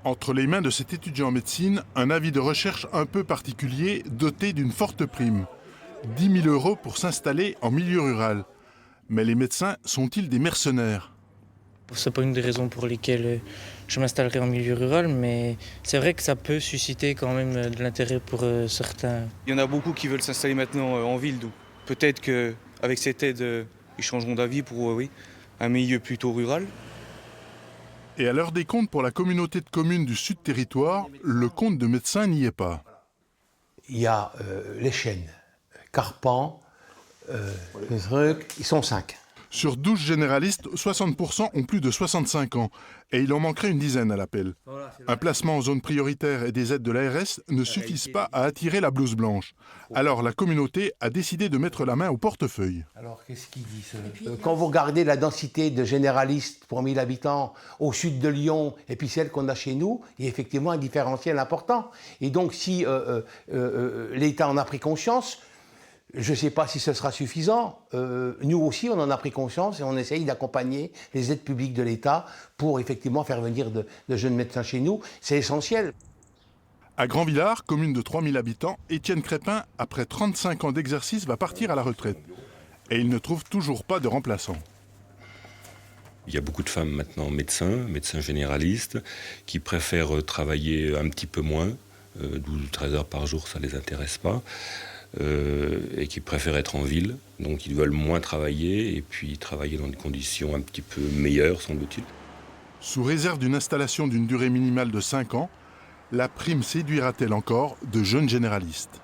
Entre les mains de cet étudiant en médecine, un avis de recherche un peu particulier doté d'une forte prime. 10 000 € pour s'installer en milieu rural. Mais les médecins sont-ils des mercenaires? C'est pas une des raisons pour lesquelles je m'installerai en milieu rural, mais c'est vrai que ça peut susciter quand même de l'intérêt pour certains. Il y en a beaucoup qui veulent s'installer maintenant en ville, donc peut-être qu'avec cette aide, ils changeront d'avis pour oui, un milieu plutôt rural. Et à l'heure des comptes pour la communauté de communes du Sud Territoire, le compte de médecins n'y est pas. Il y a les chênes, Carpan, les trucs, ils sont 5. Sur 12 généralistes, 60% ont plus de 65 ans. Et il en manquerait une dizaine à l'appel. Un placement en zone prioritaire et des aides de l'ARS ne suffisent pas à attirer la blouse blanche. Alors la communauté a décidé de mettre la main au portefeuille. Alors qu'est-ce qu'ils disent Quand vous regardez la densité de généralistes pour 1000 habitants au sud de Lyon et puis celle qu'on a chez nous, il y a effectivement un différentiel important. Et donc si l'État en a pris conscience, je ne sais pas si ce sera suffisant. Nous aussi, on en a pris conscience et on essaye d'accompagner les aides publiques de l'État pour effectivement faire venir de jeunes médecins chez nous. C'est essentiel. À Grand-Villard, commune de 3000 habitants, Étienne Crépin, après 35 ans d'exercice, va partir à la retraite. Et il ne trouve toujours pas de remplaçant. Il y a beaucoup de femmes maintenant médecins généralistes, qui préfèrent travailler un petit peu moins, 12 ou 13 heures par jour, ça ne les intéresse pas. Et qui préfèrent être en ville, donc ils veulent moins travailler et puis travailler dans des conditions un petit peu meilleures, semble-t-il. Sous réserve d'une installation d'une durée minimale de 5 ans, la prime séduira-t-elle encore de jeunes généralistes?